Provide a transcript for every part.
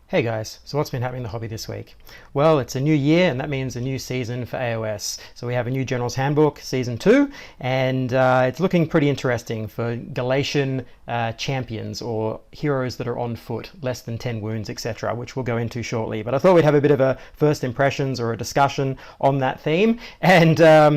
Hey guys, so what's been happening in the hobby this week? Well, it's a new year and that means a new season for AOS. So we have a new Generals Handbook, Season 2, and it's looking pretty interesting for Galatian champions or heroes that are on foot, less than 10 wounds, etc., which we'll go into shortly. But I thought we'd have a bit of a first impressions or a discussion on that theme and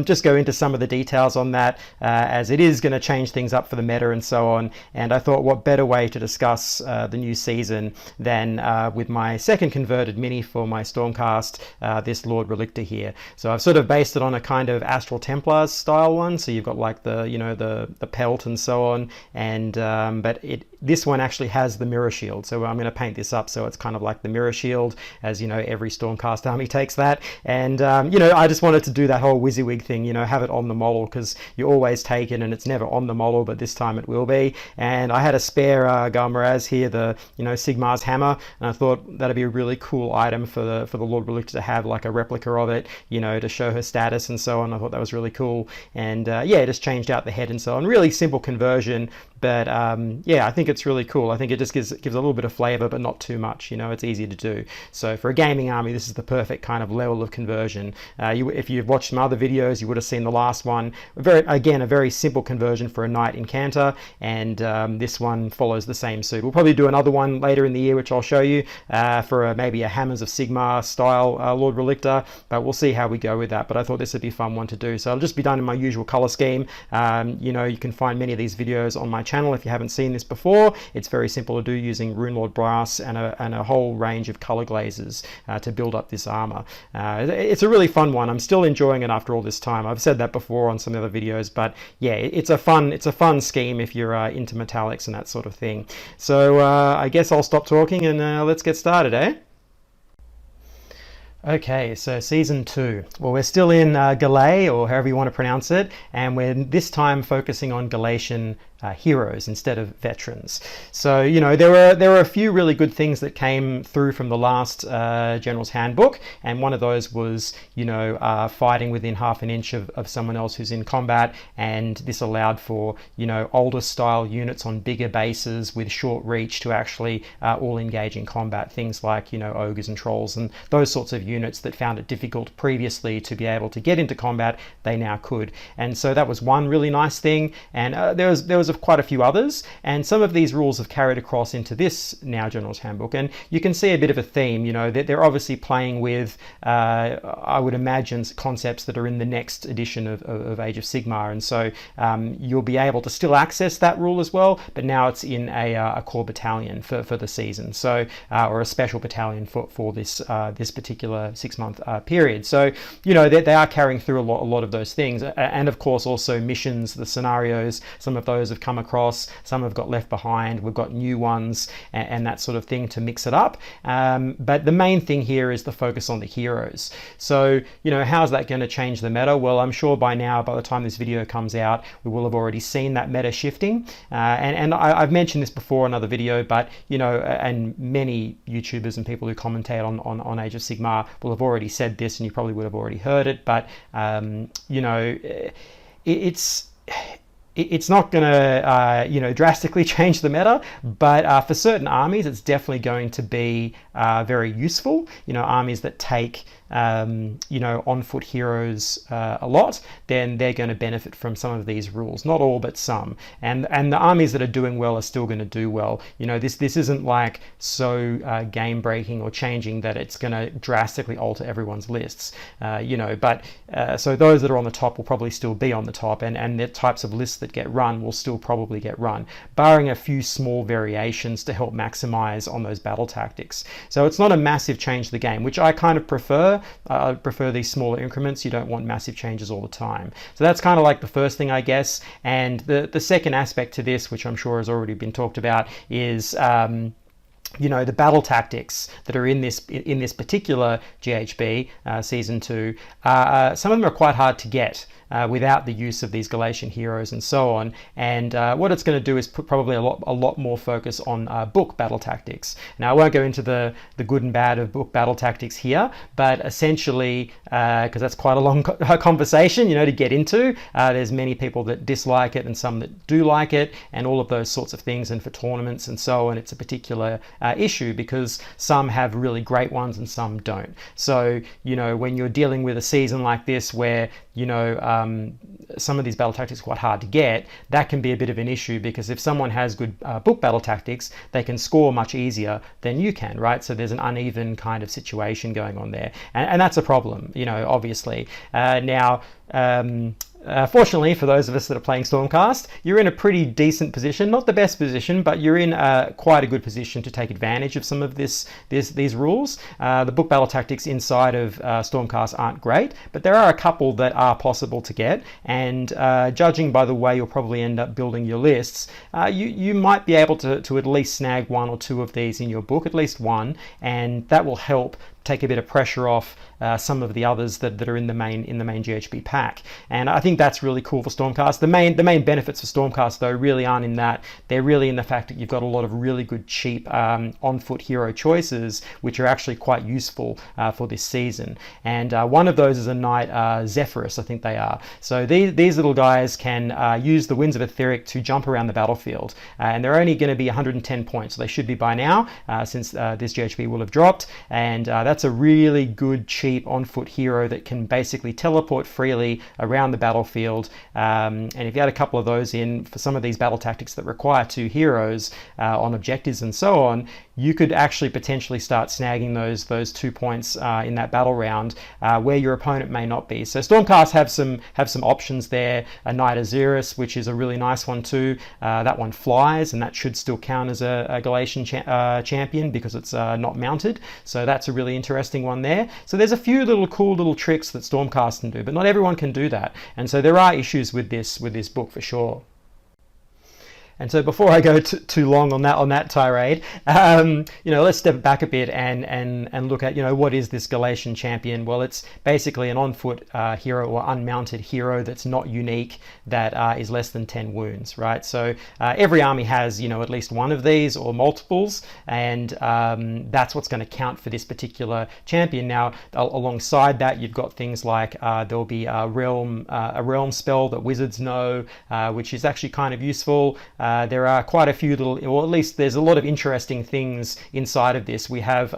just go into some of the details on that as it is going to change things up for the meta and so on. And I thought what better way to discuss the new season than with my second converted mini for my Stormcast, this Lord Relictor here. So I've sort of based it on a kind of Astral Templars style one. So you've got like the pelt and so on, and but this one actually has the mirror shield. So I'm going to paint this up so it's kind of like the mirror shield, as you know, every Stormcast army takes that. And I just wanted to do that whole WYSIWYG thing, have it on the model, because you always take it and it's never on the model, but this time it will be. And I had a spare Galmaraz here, the Sigmar's hammer, and I thought that'd be a really cool item for the Lord Relictor to have, like a replica of it, to show her status and so on. I thought that was really cool. And yeah, just changed out the head and so on. Really simple conversion, but yeah, I think it's really cool. I think it just gives a little bit of flavor, but not too much. It's easy to do. So for a gaming army, this is the perfect kind of level of conversion. If you've watched some other videos, you would have seen the last one. A very simple conversion for a knight incanter, and this one follows the same suit. We'll probably do another one later in the year, which I'll show you for maybe a Hammers of Sigmar style Lord Relictor, but we'll see how we go with that. But I thought this would be a fun one to do. So it'll just be done in my usual color scheme. You can find many of these videos on my channel if you haven't seen this before. It's very simple to do using Runelord brass and a whole range of color glazes to build up this armor. It's a really fun one. I'm still enjoying it after all this time. I've said that before on some other videos, but yeah, it's a fun scheme if you're into metallics and that sort of thing. So I guess I'll stop talking and let's get started, eh? Okay, so Season 2. Well, we're still in Galay, or however you want to pronounce it, and we're this time focusing on Galatian heroes instead of veterans. So there were a few really good things that came through from the last General's Handbook, and one of those was fighting within half an inch of someone else who's in combat, and this allowed for older style units on bigger bases with short reach to actually all engage in combat. Things like ogres and trolls and those sorts of units that found it difficult previously to be able to get into combat, they now could. And so that was one really nice thing, and there was of quite a few others, and some of these rules have carried across into this now General's Handbook, and you can see a bit of a theme. They're obviously playing with I would imagine concepts that are in the next edition of Age of Sigmar, and so you'll be able to still access that rule as well, but now it's in a core battalion for the season, so or a special battalion for this particular 6-month period. So they are carrying through a lot of those things, and of course also missions, the scenarios, some of those have come across, some have got left behind, we've got new ones and that sort of thing to mix it up. But the main thing here is the focus on the heroes. So how's that going to change the meta? Well, I'm sure by now, by the time this video comes out, we will have already seen that meta shifting, and I've mentioned this before in another video, but and many YouTubers and people who commentate on Age of Sigmar will have already said this, and you probably would have already heard it, but it's not going to drastically change the meta, but for certain armies it's definitely going to be very useful. Armies that take on foot heroes a lot, then they're going to benefit from some of these rules. Not all, but some. And the armies that are doing well are still going to do well. This isn't like so game breaking or changing that it's going to drastically alter everyone's lists. But so those that are on the top will probably still be on the top, and the types of lists that get run will still probably get run, barring a few small variations to help maximize on those battle tactics. So it's not a massive change to the game, which I kind of prefer. I prefer these smaller increments. You don't want massive changes all the time. So that's kind of like the first thing, I guess. And the second aspect to this, which I'm sure has already been talked about, is the battle tactics that are in this particular GHB Season 2. Some of them are quite hard to get without the use of these Galatian heroes and so on. And what it's going to do is put probably a lot more focus on book battle tactics. Now, I won't go into the good and bad of book battle tactics here, but essentially, because that's quite a long conversation, to get into. There's many people that dislike it and some that do like it, and all of those sorts of things. And for tournaments and so on, it's a particular issue, because some have really great ones and some don't. So, you know, when you're dealing with a season like this where, you know, some of these battle tactics are quite hard to get, that can be a bit of an issue, because if someone has good book battle tactics, they can score much easier than you can, right? So there's an uneven kind of situation going on there, and that's a problem, you know, obviously. Fortunately for those of us that are playing Stormcast, you're in a pretty decent position, not the best position, but you're in quite a good position to take advantage of some of these rules. The book battle tactics inside of Stormcast aren't great, but there are a couple that are possible to get, and judging by the way you'll probably end up building your lists, you might be able to at least snag one or two of these in your book, at least one, and that will help take a bit of pressure off some of the others that are in the main GHB pack. And I think that's really cool for Stormcast. The main benefits for Stormcast though really aren't in that. They're really in the fact that you've got a lot of really good cheap on-foot hero choices, which are actually quite useful for this season. And one of those is a knight, Zephyrus, I think they are. So these little guys can use the Winds of Etheric to jump around the battlefield, and they're only going to be 110 points. So they should be by now, since this GHB will have dropped, and that's a really good cheap on-foot hero that can basically teleport freely around the battlefield. And if you had a couple of those in for some of these battle tactics that require two heroes on objectives and so on, you could actually potentially start snagging those 2 points in that battle round where your opponent may not be. So Stormcast have some options there. A Knight Azirus, which is a really nice one too. That one flies, and that should still count as a Galatian champion because it's not mounted. So that's a really interesting one there. So there's a few cool little tricks that Stormcast can do, but not everyone can do that. And so there are issues with this book for sure. And so before I go too long on that tirade, you know, let's step back a bit and look at, you know, what is this Galatian champion? Well, it's basically an on-foot hero or unmounted hero that's not unique, that is less than 10 wounds, right? So every army has, you know, at least one of these or multiples, and that's what's going to count for this particular champion. Now, alongside that, you've got things like there'll be a realm spell that wizards know, which is actually kind of useful. There are quite a few little, or at least there's a lot of interesting things inside of this. We have,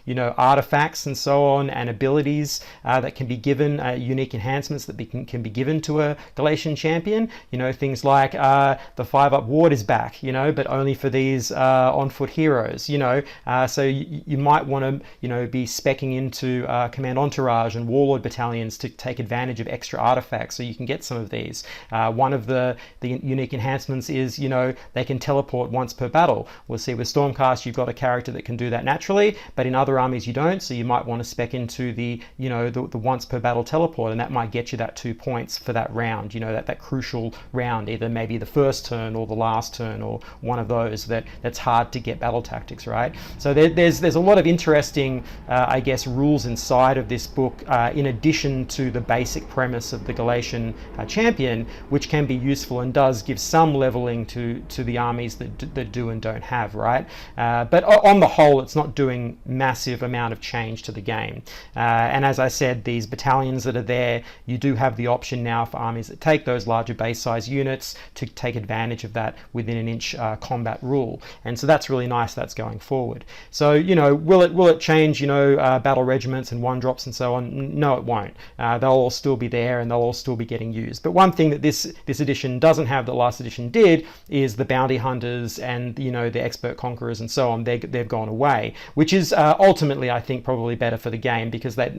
you know, artifacts and so on, and abilities that can be given, unique enhancements that can be given to a Galatian champion. You know, things like the 5-up ward is back, you know, but only for these on-foot heroes, you know. So you might want to, you know, be speccing into Command Entourage and Warlord battalions to take advantage of extra artifacts so you can get some of these. One of the unique enhancements is, you know, they can teleport once per battle. We'll see with Stormcast you've got a character that can do that naturally, but in other armies you don't, so you might want to spec into the, you know, the once per battle teleport, and that might get you that 2 points for that round, you know, that crucial round, either maybe the first turn or the last turn, or one of those that's hard to get battle tactics, right? So there's a lot of interesting I guess rules inside of this book, in addition to the basic premise of the Galatian champion, which can be useful and does give some leveling to the armies that do and don't have, right? But on the whole, it's not doing massive amount of change to the game. And as I said, these battalions that are there, you do have the option now for armies that take those larger base size units to take advantage of that within an inch combat rule. And so that's really nice. That's going forward. So, you know, will it change, you know, battle regiments and one drops and so on? No, it won't. They'll all still be there and they'll all still be getting used. But one thing that this edition doesn't have that last edition did is the bounty hunters and, you know, the expert conquerors and so on. They've gone away, which is ultimately, I think, probably better for the game, because that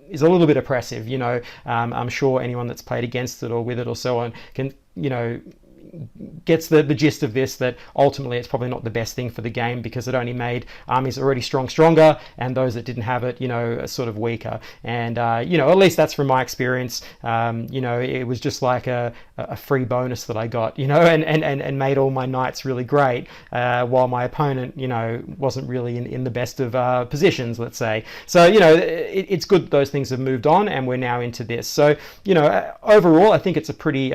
is a little bit oppressive, you know. I'm sure anyone that's played against it or with it or so on can, you know, gets the gist of this, that ultimately it's probably not the best thing for the game, because it only made armies already stronger, and those that didn't have it, you know, are sort of weaker. And you know, at least that's from my experience. You know, it was just like a free bonus that I got, you know, and made all my knights really great, while my opponent, you know, wasn't really in the best of positions, let's say. So, you know, it's good that those things have moved on and we're now into this. So, you know, overall I think it's a pretty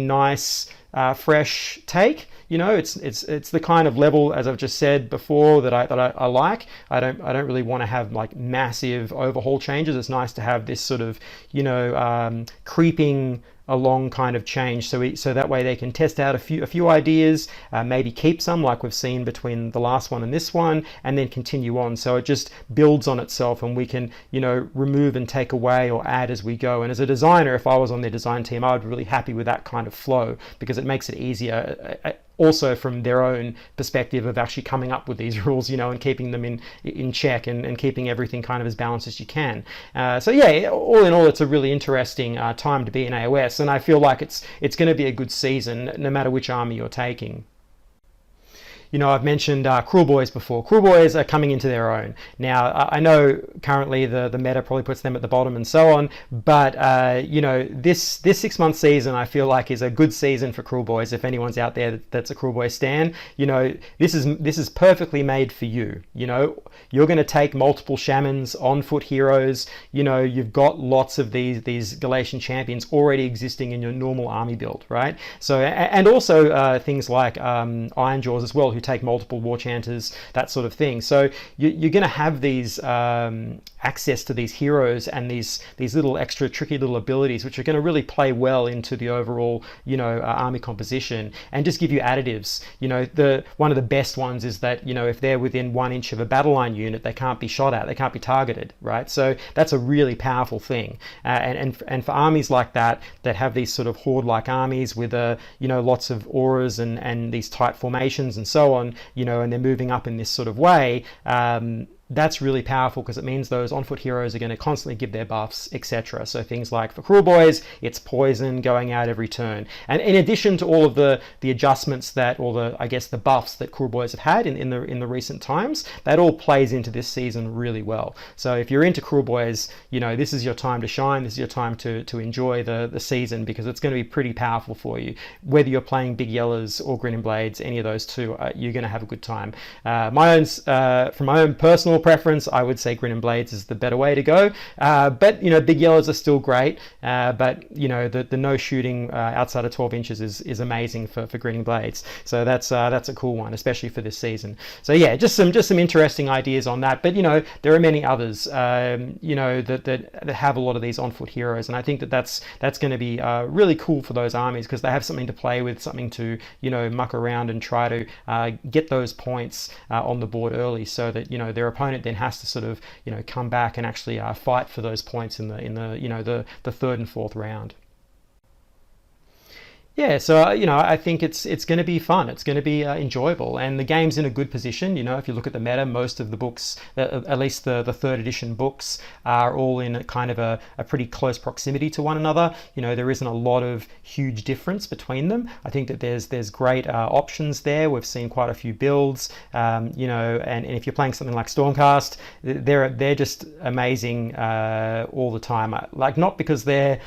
nice, fresh take. You know, it's the kind of level, as I've just said before, that I like. I don't really want to have like massive overhaul changes. It's nice to have this sort of, you know, creeping a long kind of change, so that way they can test out a few ideas, maybe keep some like we've seen between the last one and this one, and then continue on. So it just builds on itself, and we can, you know, remove and take away or add as we go. And as a designer, if I was on their design team, I would be really happy with that kind of flow, because it makes it easier. Also from their own perspective of actually coming up with these rules, you know, and keeping them in check, and keeping everything kind of as balanced as you can. So yeah, all in all, it's a really interesting time to be in AOS, and I feel like it's going to be a good season no matter which army you're taking. You know, I've mentioned Cruel Boys before. Cruel Boys are coming into their own. Now, I know currently the meta probably puts them at the bottom and so on, but, you know, this 6-month season I feel like is a good season for Cruel Boys. If anyone's out there that's a Cruel Boy stan, you know, this is perfectly made for you. You know, you're going to take multiple shamans, on-foot heroes. You know, you've got lots of these Galatian champions already existing in your normal army build, right? So, and also things like Iron Jaws as well, who take multiple war chanters, that sort of thing. So you're going to have these access to these heroes and these little extra tricky little abilities, which are going to really play well into the overall, you know, army composition, and just give you additives. You know, one of the best ones is that, you know, if they're within 1 inch of a battle line unit, they can't be shot at, they can't be targeted, right? So that's a really powerful thing. And for armies like that have these sort of horde-like armies with you know, lots of auras and these tight formations and so on, you know, and they're moving up in this sort of way, that's really powerful, because it means those on-foot heroes are going to constantly give their buffs, etc. So things like for Cruel Boys, it's poison going out every turn. And in addition to all of the adjustments that, or the buffs that Cruel Boys have had in the recent times, that all plays into this season really well. So if you're into Cruel Boys, you know, this is your time to shine. This is your time to enjoy the season, because it's going to be pretty powerful for you. Whether you're playing Big Yellows or Grinning Blades, any of those two, you're going to have a good time. From my own personal preference, I would say Grinning Blades is the better way to go, but you know, Big Yellows are still great, but you know, the no shooting outside of 12 inches is amazing for Grinning Blades. So that's a cool one, especially for this season. So yeah, just some interesting ideas on that. But you know, there are many others, you know, that have a lot of these on-foot heroes, and I think that's going to be really cool for those armies, because they have something to play with, something to, you know, muck around and try to get those points on the board early, so that, you know, their opponent then has to sort of, you know, come back and actually fight for those points in the you know, the third and fourth round. Yeah, so you know, I think it's going to be fun. It's going to be enjoyable, and the game's in a good position. You know, if you look at the meta, most of the books, at least the third edition books, are all in kind of a pretty close proximity to one another. You know, there isn't a lot of huge difference between them. I think that there's great options there. We've seen quite a few builds. You know, and if you're playing something like Stormcast, they're just amazing all the time. Like, not because they're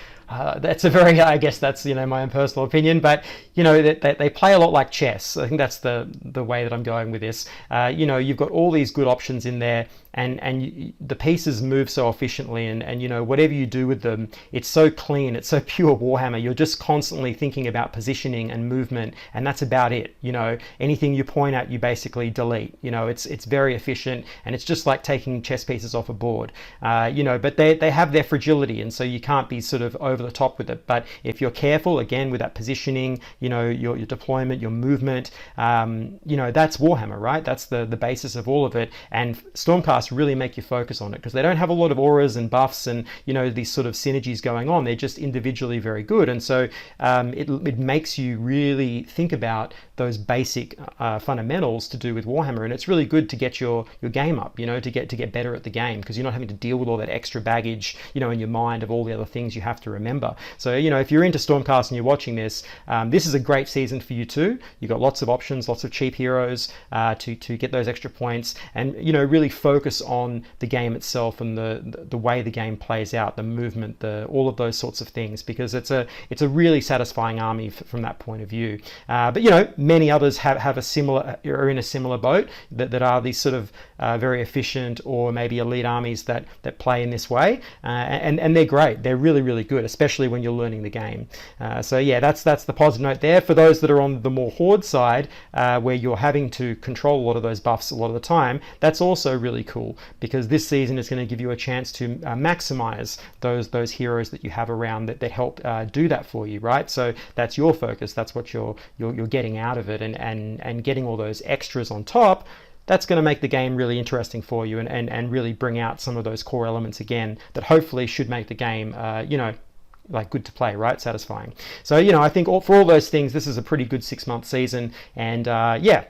that's a very, I guess that's, you know, my own personal opinion, but you know, they play a lot like chess. I think that's the way that I'm going with this. You know, you've got all these good options in there, and the pieces move so efficiently, and you know, whatever you do with them, it's so clean, it's so pure Warhammer. You're just constantly thinking about positioning and movement, and that's about it. You know, anything you point at, you basically delete. You know, it's very efficient, and it's just like taking chess pieces off a board. You know, but they have their fragility, and so you can't be sort of over the top with it. But if you're careful, again, with that positioning, you know, your deployment, your movement, you know, that's Warhammer, right? That's the basis of all of it. And Stormcast really make you focus on it, because they don't have a lot of auras and buffs and, you know, these sort of synergies going on. They're just individually very good, and so it makes you really think about those basic fundamentals to do with Warhammer. And it's really good to get your game up, you know, to get better at the game, because you're not having to deal with all that extra baggage, you know, in your mind of all the other things you have to remember. So, you know, if you're into Stormcast and you're watching this, this is a great season for you too. You've got lots of options, lots of cheap heroes to get those extra points, and, you know, really focus on the game itself and the way the game plays out, the movement, all of those sorts of things, because it's a really satisfying army from that point of view. But you know, many others have a similar, are in a similar boat, that are these sort of very efficient or maybe elite armies that play in this way, and they're great. They're really, really good, especially when you're learning the game. So yeah, that's the positive note there. For those that are on the more horde side, where you're having to control a lot of those buffs a lot of the time, that's also really cool, because this season is going to give you a chance to maximize those heroes that you have around that help do that for you, right? So that's your focus, that's what you're getting out of it, and getting all those extras on top. That's going to make the game really interesting for you, and really bring out some of those core elements again that hopefully should make the game, like good to play, right? Satisfying. So, I think for all those things, this is a pretty good 6-month season, and yeah,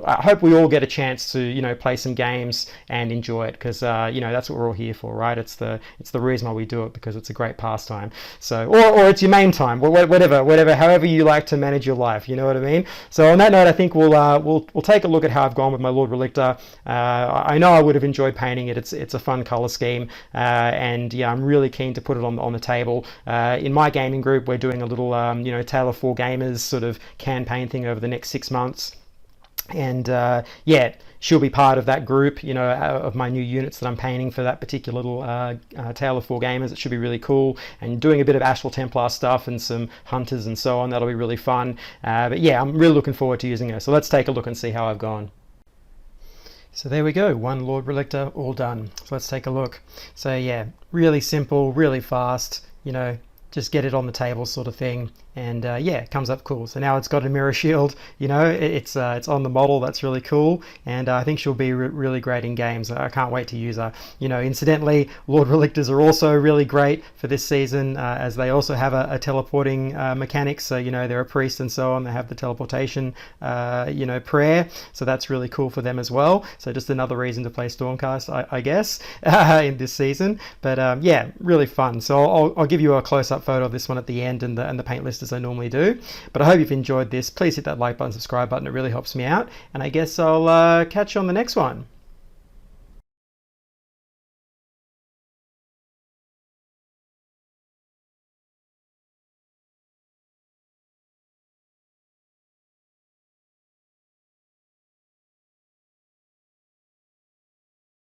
I hope we all get a chance to play some games and enjoy it, because that's what we're all here for, right? It's the reason why we do it, because it's a great pastime. So or it's your main time, whatever, however you like to manage your life. You know what I mean? So on that note, I think we'll take a look at how I've gone with my Lord Relictor. I know I would have enjoyed painting it. It's a fun color scheme, and yeah, I'm really keen to put it on the table. In my gaming group, we're doing a little Tale of Four Gamers sort of campaign thing over the next 6 months. And yeah, she'll be part of that group, of my new units that I'm painting for that particular little Tale of Four Gamers. It should be really cool, and doing a bit of Astral Templar stuff and some hunters and so on. That'll be really fun. But yeah, I'm really looking forward to using her. So let's take a look and see how I've gone. So there we go, one Lord Relictor all done. So let's take a look. So yeah, really simple, really fast, just get it on the table sort of thing, and yeah, it comes up cool. So now it's got a mirror shield, it's on the model. That's really cool, and I think she'll be really great in games. I can't wait to use her. Incidentally, Lord Relictors are also really great for this season, as they also have a teleporting mechanic. So they're a priest and so on. They have the teleportation prayer, so that's really cool for them as well. So just another reason to play Stormcast, I guess, in this season. But yeah, really fun. So I'll give you a close-up photo of this one at the end, and the paint list as I normally do. But I hope you've enjoyed this. Please hit that like button, subscribe button. It really helps me out, and I guess I'll catch you on the next one.